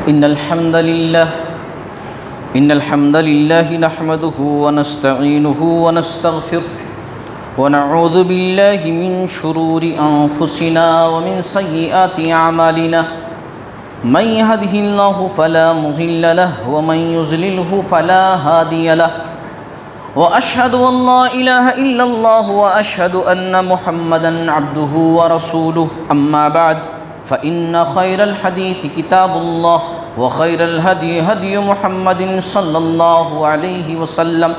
إن الحمد لله نحمده ونستعينه ونستغفره ونعوذ بالله من شرور أنفسنا ومن سيئات أعمالنا من يهده الله فلا مضل له ومن يضلله فلا هادي له وأشهد أن لا إله إلا الله وأشهد أن محمدًا عبده ورسوله أما بعد فإن خير الحديث كتاب الله وخير الهدي هدي محمد صلى الله عليه وسلم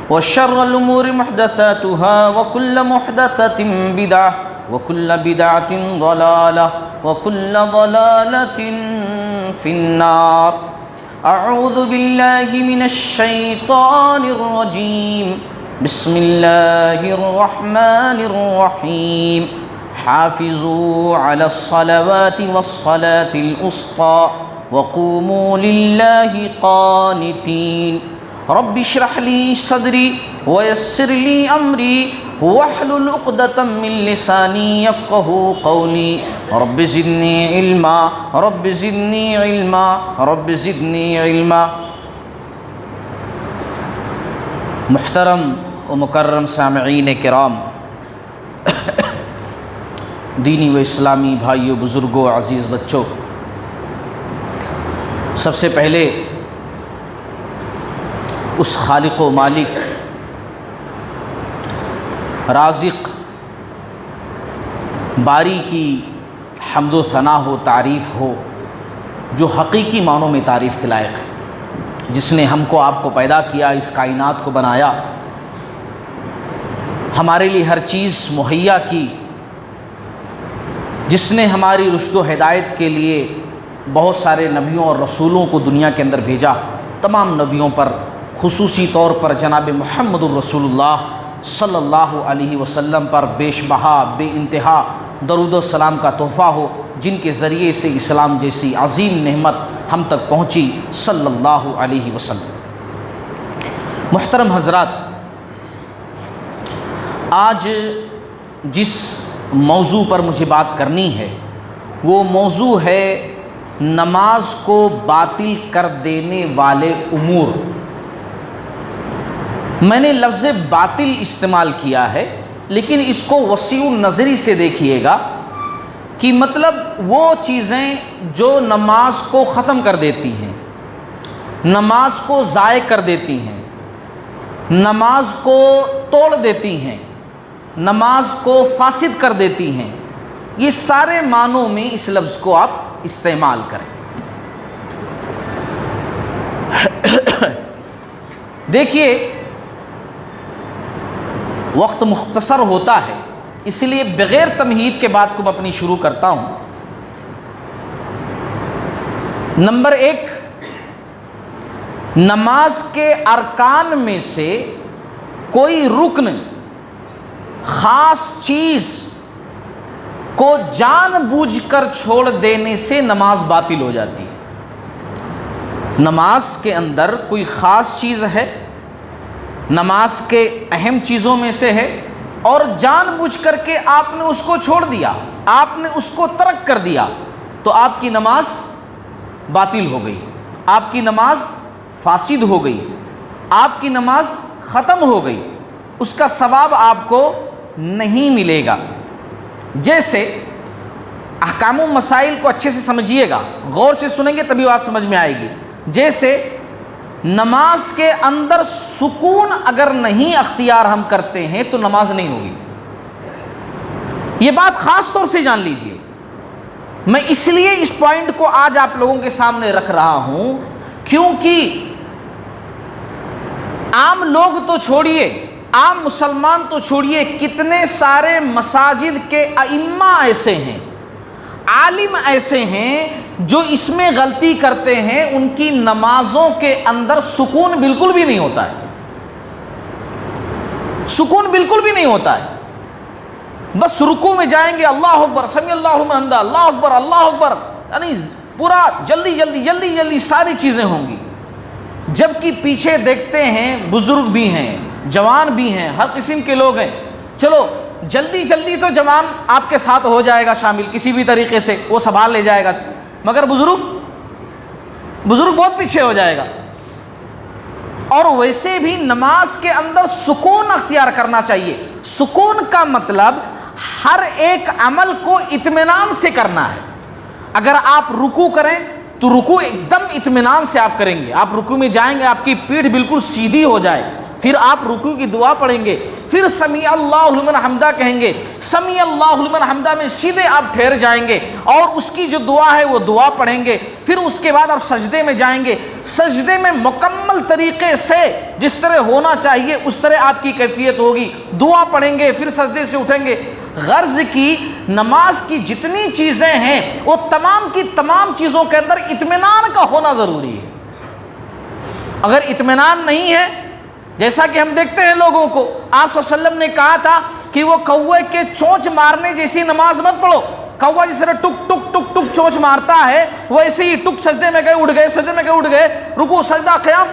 وشر الأمور محدثاتها وكل محدثة بدعة وكل بدعة ضلالة وكل ضلالة في النار. أعوذ بالله من الشيطان الرجيم. بسم الله الرحمن الرحيم. حافظوا على الصلوات والصلاة الوسطى وقوموا لله قانتين. رب اشرح لي صدري ويسر لي أمري واحلل عقدة من لساني يفقهوا قولي. رب زدني علما رب زدني علما رب زدني علما. محترم و مکرم سامعین کرام، دینی و اسلامی بھائیوں، بزرگوں، عزیز بچوں، سب سے پہلے اس خالق و مالک، رازق، باری کی حمد و ثنا ہو، تعریف ہو، جو حقیقی معنوں میں تعریف کے لائق ہے، جس نے ہم کو آپ کو پیدا کیا، اس کائنات کو بنایا، ہمارے لیے ہر چیز مہیا کی، جس نے ہماری رشد و ہدایت کے لیے بہت سارے نبیوں اور رسولوں کو دنیا کے اندر بھیجا. تمام نبیوں پر خصوصی طور پر جناب محمد الرسول اللہ صلی اللہ علیہ وسلم پر بیش بہا بے انتہا درود و سلام کا تحفہ ہو، جن کے ذریعے سے اسلام جیسی عظیم نعمت ہم تک پہنچی صلی اللہ علیہ وسلم. محترم حضرات، آج جس موضوع پر مجھے بات کرنی ہے وہ موضوع ہے نماز کو باطل کر دینے والے امور. میں نے لفظ باطل استعمال کیا ہے، لیکن اس کو وسیع النظری سے دیکھیے گا کہ مطلب وہ چیزیں جو نماز کو ختم کر دیتی ہیں، نماز کو ضائع کر دیتی ہیں، نماز کو توڑ دیتی ہیں، نماز کو فاسد کر دیتی ہیں، یہ سارے معنوں میں اس لفظ کو آپ استعمال کریں. دیکھیے، وقت مختصر ہوتا ہے، اس لیے بغیر تمہید کے بات کو میں اپنی شروع کرتا ہوں. نمبر 1، نماز کے ارکان میں سے کوئی رکن، خاص چیز کو جان بوجھ کر چھوڑ دینے سے نماز باطل ہو جاتی ہے. نماز کے اندر کوئی خاص چیز ہے، نماز کے اہم چیزوں میں سے ہے، اور جان بوجھ کر کے آپ نے اس کو چھوڑ دیا، آپ نے اس کو ترک کر دیا، تو آپ کی نماز باطل ہو گئی، آپ کی نماز فاسد ہو گئی، آپ کی نماز ختم ہو گئی، اس کا ثواب آپ کو نہیں ملے گا. جیسے احکام و مسائل کو اچھے سے سمجھیے گا، غور سے سنیں گے تبھی بات سمجھ میں آئے گی. جیسے نماز کے اندر سکون اگر نہیں اختیار ہم کرتے ہیں تو نماز نہیں ہوگی. یہ بات خاص طور سے جان لیجئے. میں اس لیے اس پوائنٹ کو آج آپ لوگوں کے سامنے رکھ رہا ہوں کیونکہ عام لوگ تو چھوڑیے، عام مسلمان تو چھوڑیے، کتنے سارے مساجد کے ائمہ ایسے ہیں، عالم ایسے ہیں جو اس میں غلطی کرتے ہیں، ان کی نمازوں کے اندر سکون بالکل بھی نہیں ہوتا ہے، سکون بالکل بھی نہیں ہوتا ہے. بس رکوع میں جائیں گے، اللہ اکبر، سمیع اللہ لمن حمدہ، اللہ اکبر اللہ اکبر، یعنی پورا جلدی جلدی جلدی جلدی ساری چیزیں ہوں گی. جبکہ پیچھے دیکھتے ہیں بزرگ بھی ہیں، جوان بھی ہیں، ہر قسم کے لوگ ہیں. چلو جلدی جلدی تو جوان آپ کے ساتھ ہو جائے گا شامل کسی بھی طریقے سے، وہ سنبھال لے جائے گا، مگر بزرگ بزرگ بہت پیچھے ہو جائے گا. اور ویسے بھی نماز کے اندر سکون اختیار کرنا چاہیے. سکون کا مطلب ہر ایک عمل کو اطمینان سے کرنا ہے. اگر آپ رکوع کریں تو رکوع ایک دم اطمینان سے آپ کریں گے. آپ رکوع میں جائیں گے, آپ کی پیٹھ بالکل سیدھی ہو جائے, پھر آپ رکوع کی دعا پڑھیں گے, پھر سمیع اللہ لمن حمدہ کہیں گے, سمیع اللہ لمن حمدہ میں سیدھے آپ ٹھہر جائیں گے اور اس کی جو دعا ہے وہ دعا پڑھیں گے. پھر اس کے بعد آپ سجدے میں جائیں گے. سجدے میں مکمل طریقے سے جس طرح ہونا چاہیے اس طرح آپ کی کیفیت ہوگی. دعا پڑھیں گے, پھر سجدے سے اٹھیں گے. غرض کی نماز کی جتنی چیزیں ہیں وہ تمام کی تمام چیزوں کے اندر اطمینان کا ہونا ضروری ہے. اگر اطمینان نہیں ہے, جیسا کہ ہم دیکھتے ہیں لوگوں کو, آپ صلی اللہ علیہ وسلم نے کہا تھا کہ وہ کوے کے چونچ مارنے جیسی نماز مت پڑھو. کوا جس طرح ٹک ٹک ٹک ٹک چونچ مارتا ہے ویسے ہی ٹک سجدے میں گئے اٹھ گئے, سجدے میں گئے اٹھ گئے, رکوع سجدہ قیام,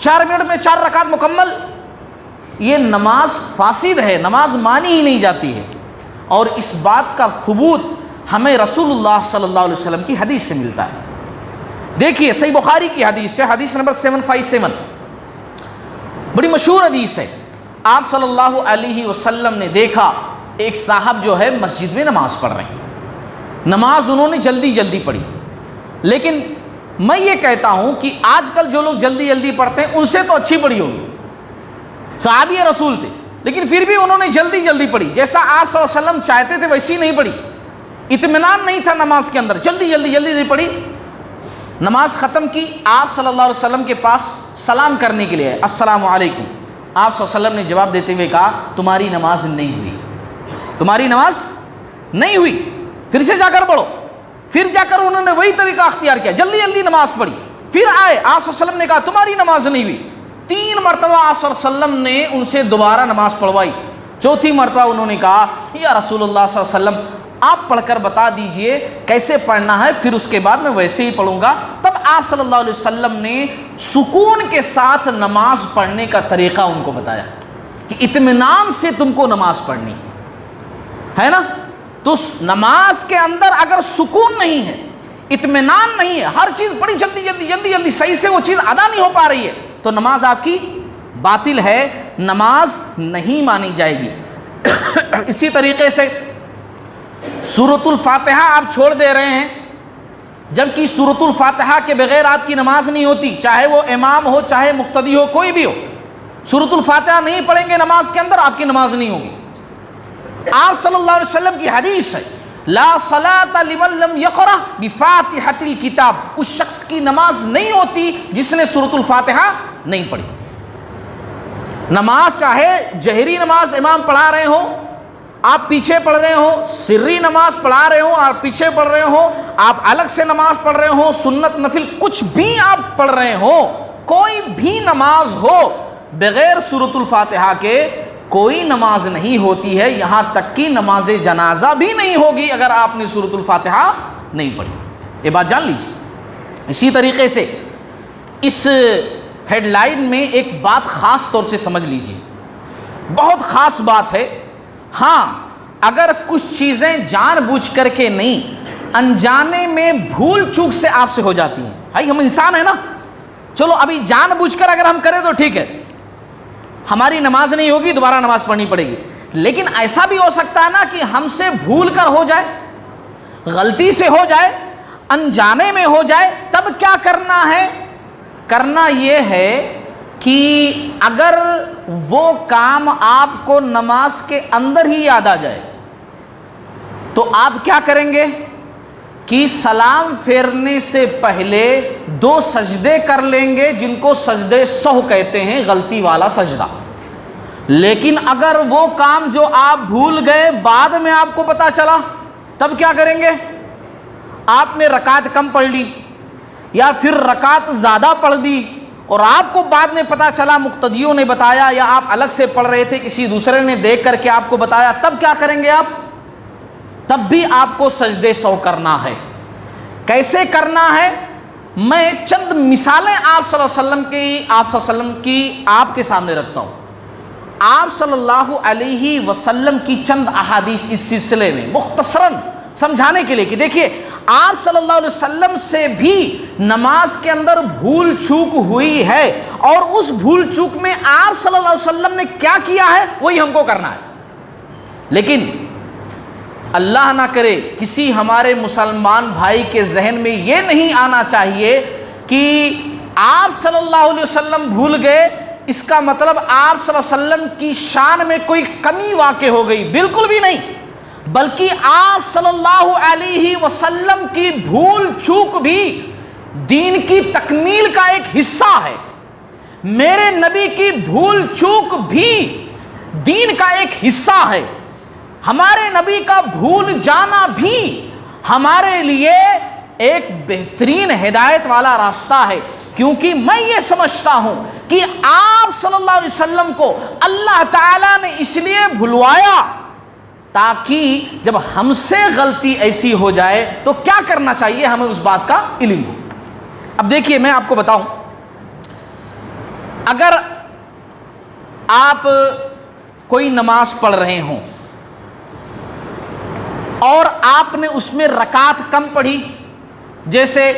4 منٹ میں 4 رکعت مکمل. یہ نماز فاسد ہے, نماز مانی ہی نہیں جاتی ہے. اور اس بات کا ثبوت ہمیں رسول اللہ صلی اللہ علیہ وسلم کی حدیث سے ملتا ہے. دیکھیے صحیح بخاری کی حدیث ہے, حدیث نمبر 757, بڑی مشہور حدیث ہے. آپ صلی اللہ علیہ وسلم نے دیکھا ایک صاحب جو ہے مسجد میں نماز پڑھ رہے ہیں. نماز انہوں نے جلدی جلدی پڑھی, لیکن میں یہ کہتا ہوں کہ آج کل جو لوگ جلدی جلدی پڑھتے ہیں ان سے تو اچھی پڑھی ہوگی. صحابی رسول تھے لیکن پھر بھی انہوں نے جلدی جلدی پڑھی, جیسا آپ صلی اللہ علیہ وسلم چاہتے تھے ویسی نہیں پڑھی. اطمینان نہیں تھا نماز کے اندر, جلدی جلدی جلدی جلدی پڑھی. نماز ختم کی, آپ صلی اللہ علیہ وسلم کے پاس سلام کرنے کے لیے, السلام علیکم. آپ صلی اللہ علیہ وسلم نے جواب دیتے ہوئے کہا تمہاری نماز نہیں ہوئی, تمہاری نماز نہیں ہوئی, پھر سے جا کر پڑھو. پھر جا کر انہوں نے وہی طریقہ اختیار کیا, جلدی جلدی نماز پڑھی. پھر آئے, آپ صلی اللہ علیہ وسلم نے کہا تمہاری نماز نہیں ہوئی. 3 مرتبہ آپ صلی اللہ علیہ وسلم نے ان سے دوبارہ نماز پڑھوائی. چوتھی مرتبہ انہوں نے کہا یا رسول اللہ صلی اللہ علیہ وسلم آپ پڑھ کر بتا دیجئے کیسے پڑھنا ہے, پھر اس کے بعد میں ویسے ہی پڑھوں گا. تب آپ صلی اللہ علیہ وسلم نے سکون کے ساتھ نماز پڑھنے کا طریقہ ان کو بتایا کہ اطمینان سے تم کو نماز پڑھنی ہے نا. تو نماز کے اندر اگر سکون نہیں ہے, اطمینان نہیں ہے, ہر چیز بڑی جلدی جلدی جلدی جلدی صحیح سے وہ چیز ادا نہیں ہو پا رہی ہے, تو نماز آپ کی باطل ہے, نماز نہیں مانی جائے گی. اسی طریقے سے سورۃ الفاتحہ آپ چھوڑ دے رہے ہیں, جبکہ سورۃ الفاتحہ کے بغیر آپ کی نماز نہیں ہوتی, چاہے وہ امام ہو چاہے مقتدی ہو کوئی بھی ہو. سورۃ الفاتحہ نہیں پڑھیں گے نماز کے اندر, آپ کی نماز نہیں ہوگی. آپ صلی اللہ علیہ وسلم کی حدیث ہے لا صلاۃ لمن لم یقرأ بفاتحۃ الکتاب, اس شخص کی نماز نہیں ہوتی جس نے سورۃ الفاتحہ نہیں پڑھی. نماز چاہے جہری نماز امام پڑھا رہے ہوں, آپ پیچھے پڑھ رہے ہوں, سری نماز پڑھا رہے ہوں آپ پیچھے پڑھ رہے ہوں, آپ الگ سے نماز پڑھ رہے ہوں, سنت نفل کچھ بھی آپ پڑھ رہے ہوں, کوئی بھی نماز ہو بغیر سورۃ الفاتحہ کے کوئی نماز نہیں ہوتی ہے. یہاں تک کہ نماز جنازہ بھی نہیں ہوگی اگر آپ نے سورۃ الفاتحہ نہیں پڑھی. یہ بات جان لیجیے. اسی طریقے سے اس ہیڈ لائن میں ایک بات خاص طور سے سمجھ لیجیے, بہت خاص بات ہے. ہاں اگر کچھ چیزیں جان بوجھ کر کے نہیں, انجانے میں بھول چوک سے آپ سے ہو جاتی ہیں. بھائی ہم انسان ہیں نا, چلو ابھی جان بوجھ کر اگر ہم کریں تو ٹھیک ہے, ہماری نماز نہیں ہوگی, دوبارہ نماز پڑھنی پڑے گی. لیکن ایسا بھی ہو سکتا ہے نا کہ ہم سے بھول کر ہو جائے, غلطی سے ہو جائے, انجانے میں ہو جائے, تب کیا کرنا ہے؟ کرنا یہ ہے کہ اگر وہ کام آپ کو نماز کے اندر ہی یاد آ جائے تو آپ کیا کریں گے کہ سلام پھیرنے سے پہلے 2 سجدے کر لیں گے جن کو سجدے سہو کہتے ہیں, غلطی والا سجدہ. لیکن اگر وہ کام جو آپ بھول گئے بعد میں آپ کو پتا چلا تب کیا کریں گے؟ آپ نے رکعت کم پڑھ لی یا پھر رکعت زیادہ پڑھ دی اور آپ کو بعد میں پتا چلا, مقتدیوں نے بتایا یا آپ الگ سے پڑھ رہے تھے, کسی دوسرے نے دیکھ کر کے آپ کو بتایا, تب کیا کریں گے آپ؟ تب بھی آپ کو سجدے سہو کرنا ہے. کیسے کرنا ہے؟ میں چند مثالیں آپ صلی اللہ علیہ وسلم کی آپ کے سامنے رکھتا ہوں. آپ صلی اللہ علیہ وسلم کی چند احادیث اس سلسلے میں مختصراً سمجھانے کے لیے کہ دیکھیے آپ صلی اللہ علیہ وسلم سے بھی نماز کے اندر بھول چوک ہوئی ہے، اور اس بھول چوک میں آپ صلی اللہ علیہ وسلم نے کیا کیا ہے وہی ہم کو کرنا ہے۔ لیکن اللہ نہ کرے کسی ہمارے مسلمان بھائی کے ذہن میں یہ نہیں آنا چاہیے کہ آپ صلی اللہ علیہ وسلم بھول گئے، اس کا مطلب آپ صلی اللہ علیہ وسلم کی شان میں کوئی کمی واقع ہو گئی، بالکل بھی نہیں، بلکہ آپ صلی اللہ علیہ وسلم کی بھول چوک بھی دین کی تکمیل کا ایک حصہ ہے۔ میرے نبی کی بھول چوک بھی دین کا ایک حصہ ہے۔ ہمارے نبی کا بھول جانا بھی ہمارے لیے ایک بہترین ہدایت والا راستہ ہے، کیونکہ میں یہ سمجھتا ہوں کہ آپ صلی اللہ علیہ وسلم کو اللہ تعالیٰ نے اس لیے بھلوایا تاکہ جب ہم سے غلطی ایسی ہو جائے تو کیا کرنا چاہیے، ہمیں اس بات کا علم ہو۔ اب دیکھیے میں آپ کو بتاؤں، اگر آپ کوئی نماز پڑھ رہے ہوں اور آپ نے اس میں رکعت کم پڑھی، جیسے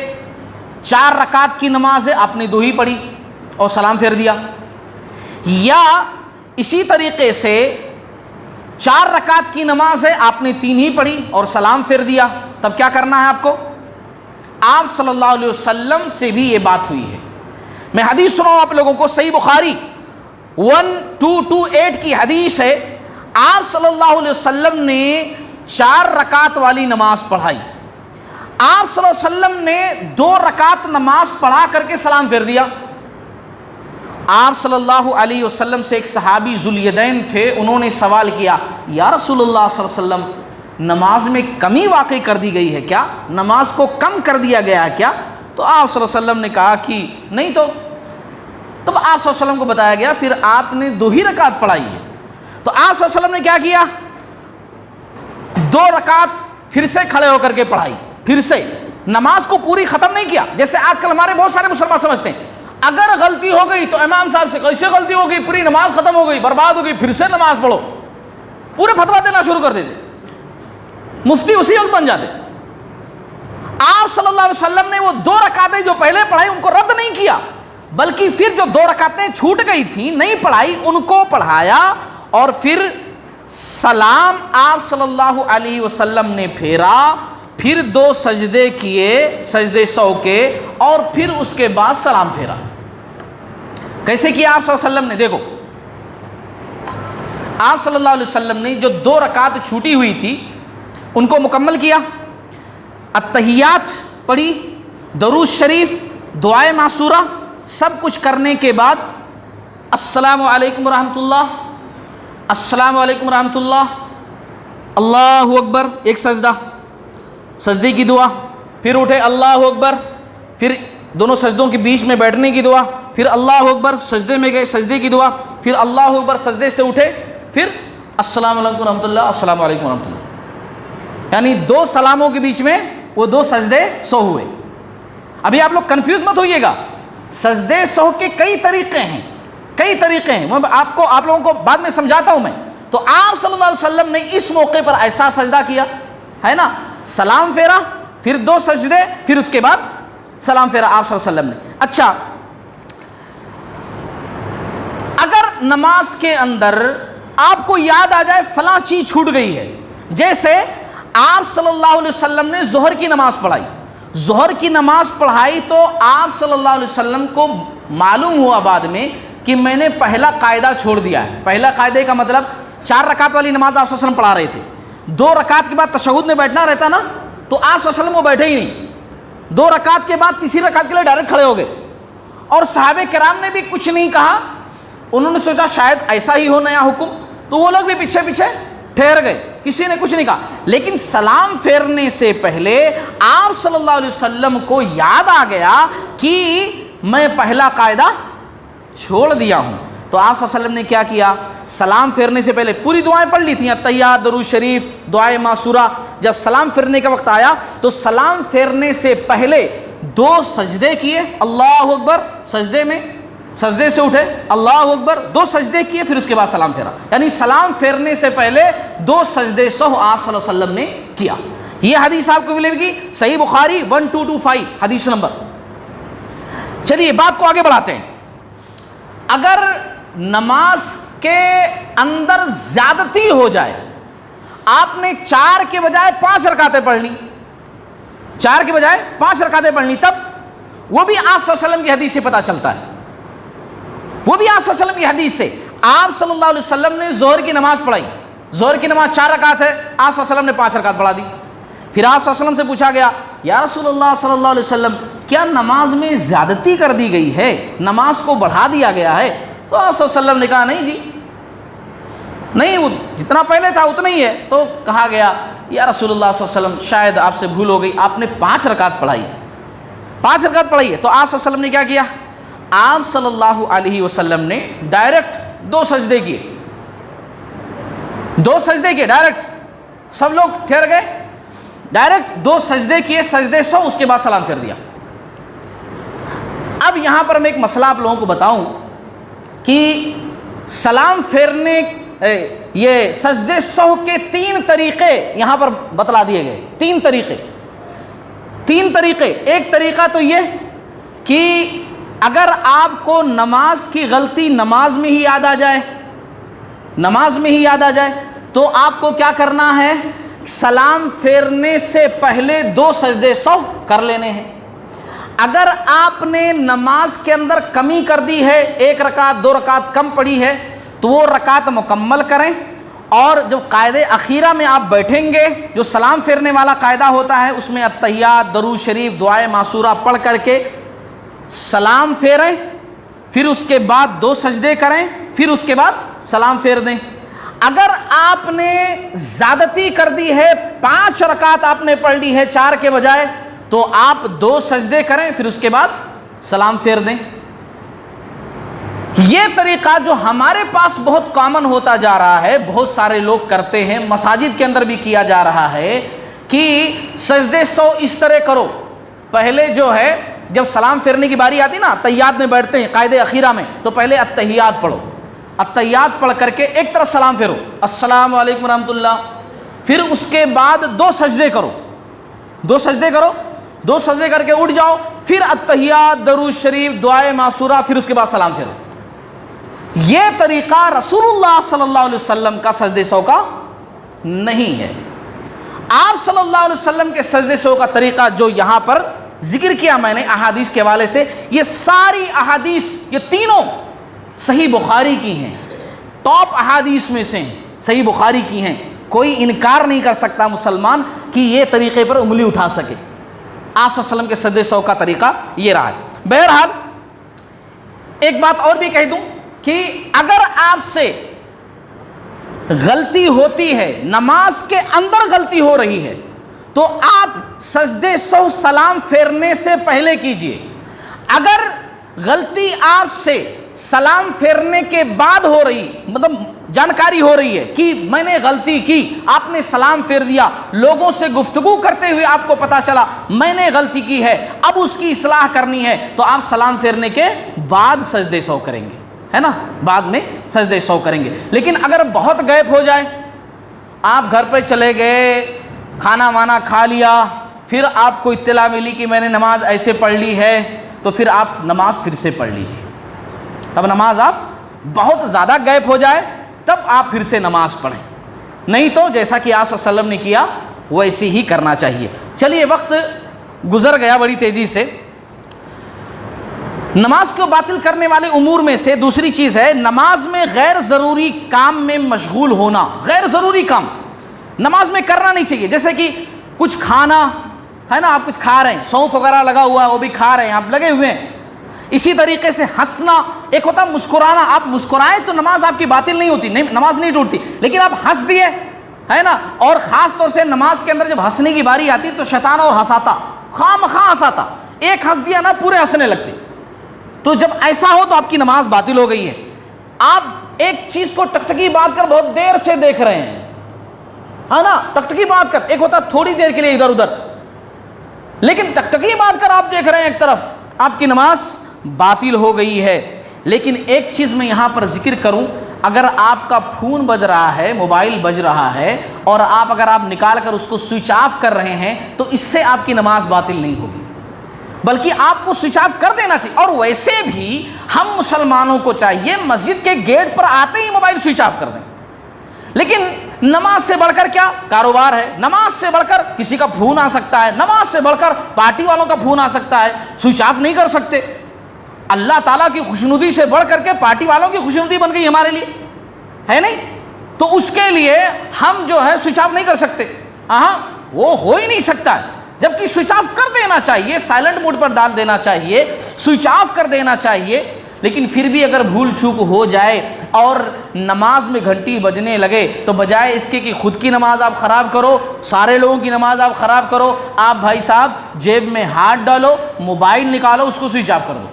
4 رکعت کی نماز ہے آپ نے 2 ہی پڑھی اور سلام پھیر دیا، یا اسی طریقے سے 4 رکعت کی نماز ہے آپ نے 3 ہی پڑھی اور سلام پھیر دیا، تب کیا کرنا ہے آپ کو؟ آپ صلی اللہ علیہ وسلم سے بھی یہ بات ہوئی ہے۔ میں حدیث سناؤں آپ لوگوں کو، صحیح بخاری 1228 کی حدیث ہے، آپ صلی اللہ علیہ وسلم نے 4 رکعت والی نماز پڑھائی، آپ صلی اللہ علیہ وسلم نے 2 رکعت نماز پڑھا کر کے سلام پھیر دیا۔ آپ صلی اللہ علیہ وسلم سے ایک صحابی ذوالیدین تھے، انہوں نے سوال کیا، یا رسول اللہ صلی اللہ علیہ وسلم نماز میں کمی واقع کر دی گئی ہے کیا؟ نماز کو کم کر دیا گیا ہے کیا؟ تو آپ صلی اللہ علیہ وسلم نے کہا کہ نہیں، تو تب آپ صلی اللہ علیہ وسلم کو بتایا گیا پھر آپ نے 2 ہی رکعت پڑھائی ہے۔ تو آپ صلی اللہ علیہ وسلم نے کیا کیا؟ 2 رکعت پھر سے کھڑے ہو کر کے پڑھائی، پھر سے نماز کو پوری ختم نہیں کیا۔ جیسے آج کل ہمارے بہت سارے مسلمان سمجھتے ہیں اگر غلطی ہو گئی تو امام صاحب سے کیسے غلطی ہو گئی، پوری نماز ختم ہو گئی، برباد ہو گئی، پھر سے نماز پڑھو، پورے فتویٰ دینا شروع کر دیتے، مفتی اسی وقت بن جاتے۔ آپ صلی اللہ علیہ وسلم نے وہ 2 رکعتیں جو پہلے پڑھائی ان کو رد نہیں کیا، بلکہ پھر جو 2 رکعتیں چھوٹ گئی تھیں نہیں پڑھائی ان کو پڑھایا، اور پھر سلام آپ صلی اللہ علیہ وسلم نے پھیرا، پھر 2 سجدے کیے، سجدے سو کے، اور پھر اس کے بعد سلام پھیرا۔ کیسے کیا آپ صلی اللہ علیہ وسلم نے؟ دیکھو آپ صلی اللہ علیہ وسلم نے جو 2 رکعت چھوٹی ہوئی تھی ان کو مکمل کیا، التحیات پڑھی، درود شریف، دعائے معصورہ، سب کچھ کرنے کے بعد السلام علیکم ورحمۃ اللہ، السلام علیکم ورحمۃ اللہ، اللہ اکبر، ایک سجدہ، سجدے کی دعا، پھر اٹھے اللہ اکبر، پھر دونوں سجدوں کے بیچ میں بیٹھنے کی دعا، پھر اللہ اکبر، سجدے میں گئے، سجدے کی دعا، پھر اللہ اکبر، سجدے سے اٹھے، پھر السلام علیکم ورحمۃ اللہ، السلام علیکم ورحمۃ اللہ، یعنی 2 سلاموں کے بیچ میں وہ 2 سجدے سو ہوئے۔ ابھی آپ لوگ کنفیوز مت ہوئیے گا، سجدے سو کے کئی طریقے ہیں، کئی طریقے ہیں، میں آپ لوگوں کو بعد میں سمجھاتا ہوں میں۔ تو آپ صلی اللہ علیہ وسلم نے اس موقع پر ایسا سجدہ کیا ہے نا، سلام پھیرا، پھر 2 سجدے، پھر اس کے بعد سلام پھیرا آپ صلی اللہ علیہ وسلم نے۔ اچھا، اگر نماز کے اندر آپ کو یاد آ جائے فلاں چیز چھوٹ گئی ہے، جیسے آپ صلی اللہ علیہ وسلم نے ظہر کی نماز پڑھائی، ظہر کی نماز پڑھائی تو آپ صلی اللہ علیہ وسلم کو معلوم ہوا بعد میں کہ میں نے پہلا قاعدہ چھوڑ دیا ہے۔ پہلا قاعدے کا مطلب 4 رکعت والی نماز آپ صلی اللہ علیہ وسلم پڑھا رہے تھے، 2 رکعت کے بعد تشہد میں بیٹھنا رہتا نا، تو آپ صلی اللہ علیہ وسلم وہ بیٹھے ہی نہیں، 2 رکعت کے بعد تیسری رکعت کے لیے ڈائریکٹ کھڑے ہو گئے، اور صحابہ کرام نے بھی کچھ نہیں کہا، انہوں نے سوچا شاید ایسا ہی ہو نیا حکم، تو وہ لوگ بھی پیچھے پیچھے ٹھہر گئے، کسی نے کچھ نہیں کہا۔ لیکن سلام پھیرنے سے پہلے آپ صلی اللہ علیہ وسلم کو یاد آ گیا کہ میں پہلا قاعدہ چھوڑ دیا ہوں، تو آپ صلی اللہ علیہ وسلم نے کیا کیا؟ سلام پھیرنے سے پہلے پوری دعائیں پڑھ لی تھیں، التحیات، درود شریف، دعائے معصورہ۔ جب سلام پھیرنے کا وقت آیا تو سلام پھیرنے سے پہلے 2 سجدے کیے، اللہ اکبر، سجدے میں، سجدے سے اٹھے، اللہ اکبر، 2 سجدے کیے، پھر اس کے بعد سلام پھیرا، یعنی سلام پھیرنے سے پہلے 2 سجدے سہو آپ صلی اللہ علیہ وسلم نے کیا۔ یہ حدیث آپ کو ملے گی صحیح بخاری 1225 حدیث نمبر۔ چلیے بات کو آگے بڑھاتے ہیں۔ اگر نماز کے اندر زیادتی ہو جائے، آپ نے 4 کے بجائے 5 رکعتیں پڑھ لی، 4 کے بجائے 5 رکعتیں پڑھ لی، تب وہ بھی آپ صلی اللہ علیہ وسلم کی حدیث سے پتہ چلتا ہے، وہ بھی آپ صلی اللہ علیہ وسلم کی حدیث سے۔ آپ صلی اللہ علیہ وسلم نے ظہر کی نماز پڑھائی، ظہر کی نماز 4 رکعت ہے، آپ صلی اللہ علیہ وسلم نے 5 رکعت پڑھا دی۔ پھر آپ صلی اللہ علیہ وسلم سے پوچھا گیا یا رسول اللہ صلی اللہ علیہ وسلم کیا نماز میں زیادتی کر دی گئی ہے، نماز کو بڑھا دیا گیا ہے؟ تو آپ صلی اللہ علیہ وسلم نے کہا نہیں جی، نہیں، وہ جتنا پہلے تھا اتنا ہی ہے۔ تو کہا گیا یا رسول اللہ صلی اللہ علیہ وسلم شاید آپ سے بھول ہو گئی، آپ نے 5 رکعت پڑھائی ہے، 5 رکعت پڑھائی ہے۔ تو آپ صلی اللہ علیہ وسلم نے کیا کیا؟ آپ صلی اللہ علیہ وسلم نے ڈائریکٹ 2 سجدے کیے، 2 سجدے کیے ڈائریکٹ، سب لوگ ٹھہر گئے، ڈائریکٹ 2 سجدے کیے، سجدے 100، اس کے بعد سلام پھیر دیا۔ اب یہاں پر میں ایک مسئلہ آپ لوگوں کو بتاؤں کہ سلام پھیرنے یہ سجدے 100 کے 3 طریقے یہاں پر بتلا دیے گئے، 3 طریقے۔ ایک طریقہ تو یہ کہ اگر آپ کو نماز کی غلطی نماز میں ہی یاد آ جائے تو آپ کو کیا کرنا ہے؟ سلام پھیرنے سے پہلے 2 سجدے 100 کر لینے ہیں۔ اگر آپ نے نماز کے اندر کمی کر دی ہے، 1 رکعت 2 رکعت کم پڑی ہے، تو وہ رکعت مکمل کریں، اور جب قاعدہ اخیرہ میں آپ بیٹھیں گے، جو سلام پھیرنے والا قاعدہ ہوتا ہے، اس میں التحیات، درود شریف، دعائے معصورہ پڑھ کر کے سلام پھیریں، پھر اس کے بعد 2 سجدے کریں، پھر اس کے بعد سلام پھیر دیں۔ اگر آپ نے زیادتی کر دی ہے، 5 رکعت آپ نے پڑھ لی ہے 4 کے بجائے، تو آپ 2 سجدے کریں، پھر اس کے بعد سلام پھیر دیں۔ یہ طریقہ جو ہمارے پاس بہت کامن ہوتا جا رہا ہے، بہت سارے لوگ کرتے ہیں، مساجد کے اندر بھی کیا جا رہا ہے کہ سجدے 100 اس طرح کرو، پہلے جو ہے جب سلام پھیرنے کی باری آتی نا، التحیات میں بیٹھتے ہیں قاعدہ اخیرہ میں، تو پہلے التحیات پڑھو، التحیات پڑھ کر کے ایک طرف سلام پھیرو، السلام علیکم ورحمۃ اللہ، پھر اس کے بعد 2 سجدے کرو، 2 سجدے کر کے اٹھ جاؤ، پھر التحیات، درود شریف، دعائے معصورہ، پھر اس کے بعد سلام پھیرو۔ یہ طریقہ رسول اللہ صلی اللہ علیہ وسلم کا سجدے 100 کا نہیں ہے۔ آپ صلی اللہ علیہ وسلم کے سجدے 100 کا طریقہ جو یہاں پر ذکر کیا میں نے احادیث کے حوالے سے، یہ ساری احادیث، یہ تینوں صحیح بخاری کی ہیں، ٹاپ احادیث میں سے صحیح بخاری کی ہیں۔ کوئی انکار نہیں کر سکتا مسلمان کہ یہ طریقے پر انگلی اٹھا سکے۔ آپ صلی اللہ علیہ وسلم کے سجدے 100 کا طریقہ یہ رہا ہے۔ بہرحال ایک بات اور بھی کہہ دوں کہ اگر آپ سے غلطی ہوتی ہے، نماز کے اندر غلطی ہو رہی ہے، تو آپ سجدے 100 سلام پھیرنے سے پہلے کیجئے۔ اگر غلطی آپ سے سلام پھیرنے کے بعد ہو رہی، مطلب جانکاری ہو رہی ہے کہ میں نے غلطی کی، آپ نے سلام پھیر دیا، لوگوں سے گفتگو کرتے ہوئے آپ کو پتا چلا میں نے غلطی کی ہے، اب اس کی اصلاح کرنی ہے، تو آپ سلام پھیرنے کے بعد سجدے 100 کریں گے، ہے نا، بعد میں سجدے 100 کریں گے۔ لیکن اگر بہت گیپ ہو جائے، آپ گھر پہ چلے گئے، کھانا وانا کھا لیا، پھر آپ کو اطلاع ملی کہ میں نے نماز ایسے پڑھ لی ہے، تو پھر آپ نماز پھر سے پڑھ لیجیے۔ تب نماز آپ بہت زیادہ گیپ ہو جائے تب آپ پھر سے نماز پڑھیں، نہیں تو جیسا کہ آپ صلی اللہ علیہ وسلم نے کیا ویسے ہی کرنا چاہیے۔ چلیے وقت گزر گیا بڑی تیزی سے۔ نماز کو باطل کرنے والے امور میں سے دوسری چیز ہے نماز میں غیر ضروری کام میں مشغول ہونا۔ غیر ضروری کام نماز میں کرنا نہیں چاہیے، جیسے کہ کچھ کھانا ہے نا، آپ کچھ کھا رہے ہیں، سونف وغیرہ لگا ہوا ہے وہ بھی کھا رہے ہیں، آپ لگے ہوئے ہیں۔ اسی طریقے سے ہنسنا، ایک ہوتا مسکرانا، آپ مسکرائیں تو نماز آپ کی باطل نہیں ہوتی، نماز نہیں ٹوٹتی، لیکن آپ ہنس دیے ہے نا، اور خاص طور سے نماز کے اندر جب ہنسنے کی باری آتی تو شیطان اور ہنساتا، خام خواہ ہنساتا، ایک ہنس دیا نا پورے ہنسنے لگتے، تو جب ایسا ہو تو آپ کی نماز باطل ہو گئی ہے۔ آپ ایک چیز کو ٹکٹکی باندھ کر بہت دیر سے دیکھ رہے ہیں، ہے نا، ٹکٹکی باندھ کر، ایک ہوتا تھوڑی دیر کے لیے ادھر ادھر، لیکن ٹکٹکی باندھ کر آپ دیکھ رہے ہیں ایک طرف، آپ کی نماز باطل ہو گئی ہے۔ لیکن ایک چیز میں یہاں پر ذکر کروں، اگر آپ کا فون بج رہا ہے، موبائل بج رہا ہے، اور اگر آپ نکال کر اس کو سوئچ آف کر رہے ہیں تو اس سے آپ کی نماز باطل نہیں ہوگی، بلکہ آپ کو سوئچ آف کر دینا چاہیے۔ اور ویسے بھی ہم مسلمانوں کو چاہیے مسجد کے گیٹ پر آتے ہی موبائل سوئچ آف کر دیں، لیکن نماز سے بڑھ کر کیا کاروبار ہے، نماز سے بڑھ کر کسی کا فون آ سکتا ہے، نماز سے بڑھ کر پارٹی والوں کا فون آ سکتا ہے، سوئچ آف نہیں کر سکتے۔ اللہ تعالیٰ کی خوشنودی سے بڑھ کر کے پارٹی والوں کی خوشنودی بن گئی ہمارے لیے، ہے نہیں؟ تو اس کے لیے ہم جو ہے سوئچ آف نہیں کر سکتے، وہ ہو ہی نہیں سکتا ہے، جبکہ سوئچ آف کر دینا چاہیے، سائلنٹ موڈ پر ڈال دینا چاہیے، سوئچ آف کر دینا چاہیے۔ لیکن پھر بھی اگر بھول چوک ہو جائے اور نماز میں گھنٹی بجنے لگے تو بجائے اس کے کہ خود کی نماز آپ خراب کرو، سارے لوگوں کی نماز آپ خراب کرو، آپ بھائی صاحب جیب میں ہاتھ ڈالو، موبائل نکالو، اس کو سوئچ آف کر دو۔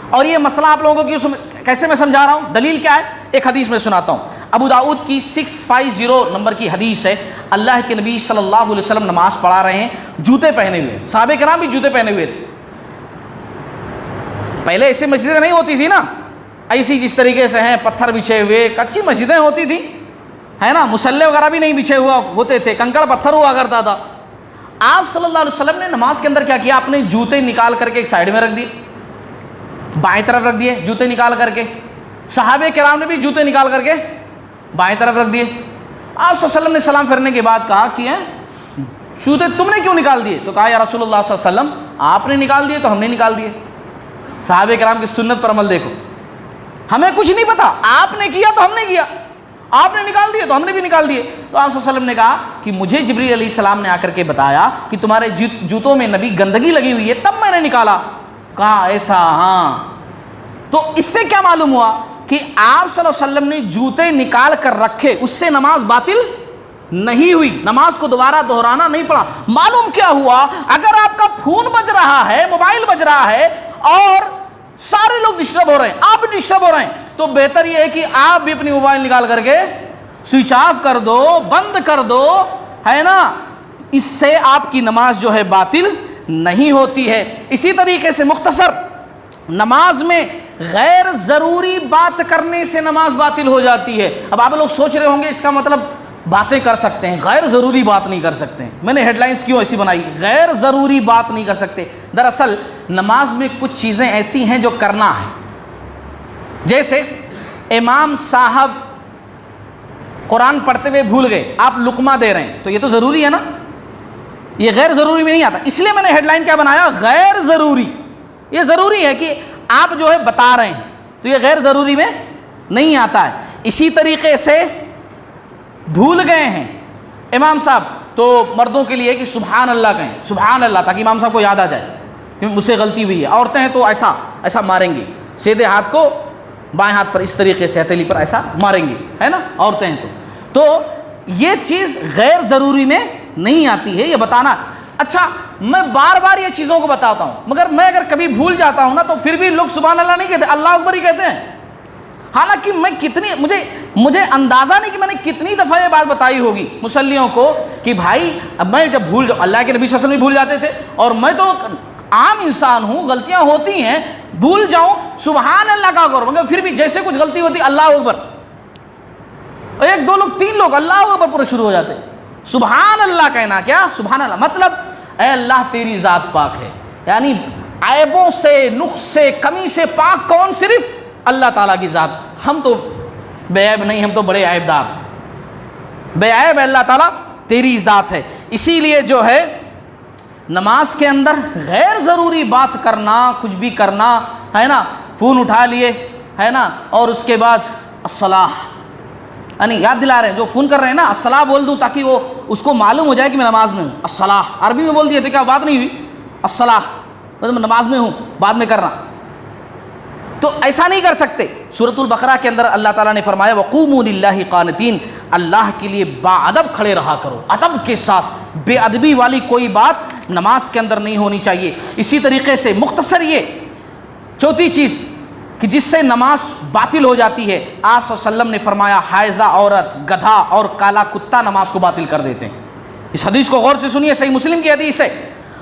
اور یہ مسئلہ آپ لوگوں کو کیسے میں سمجھا رہا ہوں، دلیل کیا ہے؟ ایک حدیث میں سناتا ہوں، ابو داؤد کی 650 نمبر کی حدیث ہے۔ اللہ کے نبی صلی اللہ علیہ وسلم نماز پڑھا رہے ہیں، جوتے پہنے ہوئے، صحابہ کرام بھی جوتے پہنے ہوئے تھے۔ پہلے ایسی مسجدیں نہیں ہوتی تھی نا، ایسی جس طریقے سے ہیں، پتھر بچھے ہوئے کچی مسجدیں ہوتی تھی، ہے نا، مصلی وغیرہ بھی نہیں بچھے ہوا ہوتے تھے، کنکڑ پتھر ہوا کرتا تھا۔ آپ صلی اللہ علیہ وسلم نے نماز کے اندر کیا کیا؟ اپنے جوتے نکال کر کے ایک سائڈ میں رکھ دیے، بائیں طرف رکھ دیے جوتے نکال کر کے، صحابہ کرام نے بھی جوتے نکال کر کے بائیں طرف رکھ دیے۔ آپ صلی اللہ علیہ وسلم نے سلام پھیرنے کے بعد کہا کہ جوتے تم نے کیوں نکال دیے؟ تو کہا یا رسول اللہ صلی اللہ علیہ وسلم آپ نے نکال دیے تو ہم نے نکال دیے۔ صحابہ کرام کی سنت پر عمل دیکھو، ہمیں کچھ نہیں پتا، آپ نے کیا تو ہم نے کیا، آپ نے نکال دیے تو ہم نے بھی نکال دیے۔ تو آپ صلی اللہ علیہ وسلم نے کہا کہ مجھے جبریل علیہ السلام نے آ کر کے بتایا کہ تمہارے جوتوں میں نبی گندگی لگی ہوئی ہے، تب میں نے نکالا۔ کہا ایسا؟ ہاں۔ تو اس سے کیا معلوم ہوا کہ آپ صلی اللہ علیہ وسلم نے جوتے نکال کر رکھے، اس سے نماز باطل نہیں ہوئی، نماز کو دوبارہ دہرانا نہیں پڑا۔ معلوم کیا ہوا؟ اگر آپ کا فون بج رہا ہے، موبائل بج رہا ہے اور سارے لوگ ڈسٹرب ہو رہے ہیں، آپ بھی ڈسٹرب ہو رہے ہیں، تو بہتر یہ ہے کہ آپ بھی اپنی موبائل نکال کر کے سوئچ آف کر دو، بند کر دو، ہے نا، اس سے آپ کی نماز جو ہے باطل نہیں ہوتی ہے۔ اسی طریقے سے مختصر نماز میں غیر ضروری بات کرنے سے نماز باطل ہو جاتی ہے۔ اب آپ لوگ سوچ رہے ہوں گے اس کا مطلب باتیں کر سکتے ہیں، غیر ضروری بات نہیں کر سکتے ہیں۔ میں نے ہیڈ لائنز کیوں ایسی بنائی؟ غیر ضروری بات نہیں کر سکتے۔ دراصل نماز میں کچھ چیزیں ایسی ہیں جو کرنا ہے، جیسے امام صاحب قرآن پڑھتے ہوئے بھول گئے، آپ لقمہ دے رہے ہیں، تو یہ تو ضروری ہے نا، یہ غیر ضروری میں نہیں آتا۔ اس لیے میں نے ہیڈ لائن کیا بنایا؟ غیر ضروری۔ یہ ضروری ہے کہ آپ جو ہے بتا رہے ہیں، تو یہ غیر ضروری میں نہیں آتا ہے۔ اسی طریقے سے بھول گئے ہیں امام صاحب، تو مردوں کے لیے کہ سبحان اللہ کہیں، سبحان اللہ، تاکہ امام صاحب کو یاد آ جائے کہ مجھ سے غلطی ہوئی ہے۔ عورتیں ہیں تو ایسا ماریں گی، سیدھے ہاتھ کو بائیں ہاتھ پر اس طریقے سے ہتھیلی پر ایسا ماریں گی، ہے نا، عورتیں ہیں تو یہ چیز غیر ضروری میں نہیں آتی ہے، یہ بتانا۔ اچھا، میں بار بار یہ چیزوں کو بتاتا ہوں، مگر میں اگر کبھی بھول جاتا ہوں نا تو پھر بھی لوگ سبحان اللہ نہیں کہتے، اللہ اکبر ہی کہتے ہیں، حالانکہ میں مجھے اندازہ نہیں کہ میں نے کتنی دفعہ یہ بات بتائی ہوگی مصلیوں کو کہ بھائی اب میں جب بھول جاؤں، اللہ کے نبی صلی اللہ علیہ وسلم بھی بھول جاتے تھے، اور میں تو عام انسان ہوں، غلطیاں ہوتی ہیں، بھول جاؤں سبحان اللہ کا کرو، مگر پھر بھی جیسے کچھ غلطی ہوتی اللہ اکبر، ایک دو لوگ تین لوگ اللہ اکبر پورے شروع ہو جاتے۔ سبحان اللہ کہنا کیا؟ سبحان اللہ مطلب اے اللہ تیری ذات پاک ہے، یعنی عیبوں سے، نقص سے، کمی سے پاک کون؟ صرف اللہ تعالیٰ کی ذات۔ ہم تو بے عیب نہیں، ہم تو بڑے عیب دار، بے عیب اللہ تعالیٰ تیری ذات ہے۔ اسی لیے جو ہے نماز کے اندر غیر ضروری بات کرنا، کچھ بھی کرنا، ہے نا، فون اٹھا لیے، ہے نا، اور اس کے بعد الصلاح، یعنی یاد دلا رہے ہیں جو فون کر رہے ہیں نا، الصلاح بول دوں تاکہ وہ اس کو معلوم ہو جائے کہ میں نماز میں ہوں۔ الصلاح عربی میں بول دیے تھے، کیا بات نہیں ہوئی؟ الصلاح مطلب میں نماز میں ہوں، بعد میں کرنا، تو ایسا نہیں کر سکتے۔ سورۃ البقرہ کے اندر اللہ تعالیٰ نے فرمایا وَقُومُوا لِلَّهِ قَانِتِينَ، اللہ کے لیے باادب کھڑے رہا کرو، ادب کے ساتھ، بے ادبی والی کوئی بات نماز کے اندر نہیں ہونی چاہیے۔ اسی طریقے سے مختصر یہ چوتھی چیز کہ جس سے نماز باطل ہو جاتی ہے، آپ صلی اللہ علیہ وسلم نے فرمایا حائضہ عورت، گدھا اور کالا کتا نماز کو باطل کر دیتے ہیں۔ اس حدیث کو غور سے سنیے، صحیح مسلم کی حدیث ہے۔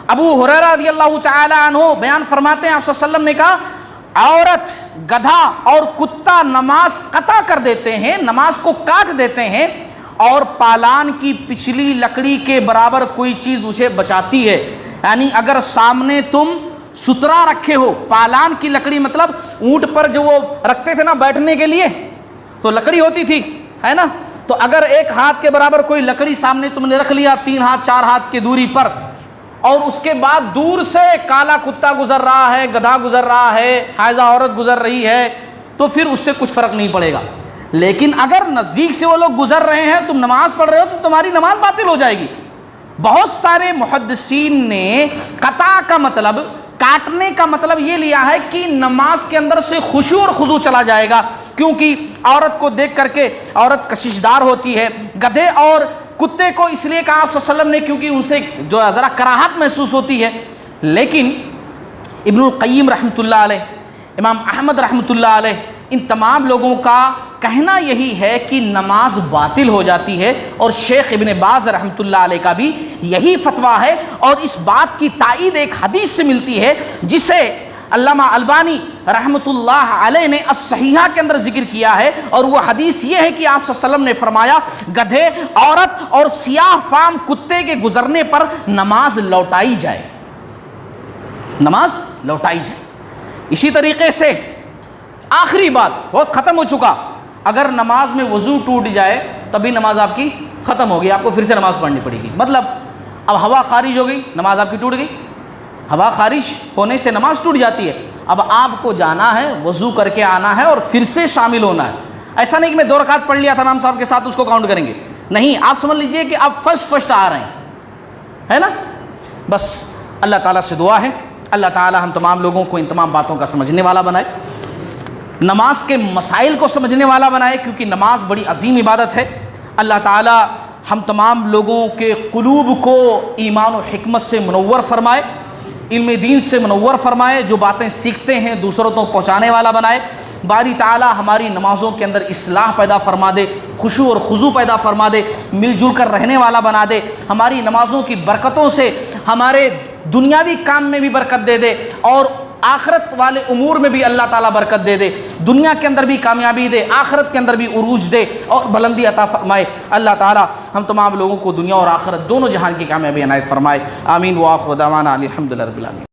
ابو ہریرہ رضی اللہ تعالی عنہ بیان فرماتے ہیں آپ صلی اللہ علیہ وسلم نے کہا عورت، گدھا اور کتا نماز قطع کر دیتے ہیں، نماز کو کاٹ دیتے ہیں، اور پالان کی پچھلی لکڑی کے برابر کوئی چیز اسے بچاتی ہے۔ یعنی اگر سامنے تم سترا رکھے ہو، پالان کی لکڑی مطلب اونٹ پر جو وہ رکھتے تھے نا بیٹھنے کے لیے، تو لکڑی ہوتی تھی، ہے نا، تو اگر ایک ہاتھ کے برابر کوئی لکڑی سامنے تم نے رکھ لیا 3 ہاتھ 4 ہاتھ کی دوری پر، اور اس کے بعد دور سے کالا کتا گزر رہا ہے، گدھا گزر رہا ہے، حائضہ عورت گزر رہی ہے، تو پھر اس سے کچھ فرق نہیں پڑے گا۔ لیکن اگر نزدیک سے وہ لوگ گزر رہے ہیں، تم نماز پڑھ رہے ہو، تو تمہاری نماز باطل ہو جائے گی۔ بہت سارے محدثین نے قطع کا مطلب، کاٹنے کا مطلب یہ لیا ہے کہ نماز کے اندر سے خشوع اور خضوع چلا جائے گا، کیونکہ عورت کو دیکھ کر کے عورت کششدار ہوتی ہے، گدھے اور کتے کو اس لیے کہا آپ صلی اللہ علیہ وسلم نے کیونکہ ان سے جو ذرا کراہت محسوس ہوتی ہے۔ لیکن ابن القیم رحمۃ اللہ علیہ، امام احمد رحمۃ اللہ علیہ، ان تمام لوگوں کا کہنا یہی ہے کہ نماز باطل ہو جاتی ہے، اور شیخ ابن باز رحمۃ اللہ علیہ کا بھی یہی فتویٰ ہے، اور اس بات کی تائید ایک حدیث سے ملتی ہے جسے علامہ البانی رحمۃ اللہ علیہ نے الصحیحہ کے اندر ذکر کیا ہے، اور وہ حدیث یہ ہے کہ آپ صلی اللہ علیہ وسلم نے فرمایا گدھے، عورت اور سیاہ فام کتے کے گزرنے پر نماز لوٹائی جائے، نماز لوٹائی جائے۔ اسی طریقے سے آخری بات، بہت ختم ہو چکا، اگر نماز میں وضو ٹوٹ جائے تبھی نماز آپ کی ختم ہوگی، آپ کو پھر سے نماز پڑھنی پڑے گی۔ مطلب اب ہوا خارج ہو گئی، نماز آپ کی ٹوٹ گئی، ہوا خارج ہونے سے نماز ٹوٹ جاتی ہے، اب آپ کو جانا ہے، وضو کر کے آنا ہے اور پھر سے شامل ہونا ہے۔ ایسا نہیں کہ میں 2 رکعت پڑھ لیا تھا امام صاحب کے ساتھ اس کو کاؤنٹ کریں گے، نہیں، آپ سمجھ لیجئے کہ آپ فرسٹ آ رہے ہیں، ہے نا۔ بس اللہ تعالیٰ سے دعا ہے، اللہ تعالیٰ ہم تمام لوگوں کو ان تمام باتوں کا سمجھنے والا بنائے، نماز کے مسائل کو سمجھنے والا بنائے، کیونکہ نماز بڑی عظیم عبادت ہے۔ اللہ تعالیٰ ہم تمام لوگوں کے قلوب کو ایمان و حکمت سے منور فرمائے، علم دین سے منور فرمائے، جو باتیں سیکھتے ہیں دوسروں تک پہنچانے والا بنائے۔ باری تعالیٰ ہماری نمازوں کے اندر اصلاح پیدا فرما دے، خشوع اور خضوع پیدا فرما دے، مل جل کر رہنے والا بنا دے، ہماری نمازوں کی برکتوں سے ہمارے دنیاوی کام میں بھی برکت دے دے، اور آخرت والے امور میں بھی اللہ تعالیٰ برکت دے دے، دنیا کے اندر بھی کامیابی دے، آخرت کے اندر بھی عروج دے اور بلندی عطا فرمائے۔ اللہ تعالیٰ ہم تمام لوگوں کو دنیا اور آخرت دونوں جہان کی کامیابی عنایت فرمائے۔ آمین۔ وآخر دعوانا الحمد للہ رب العالمین۔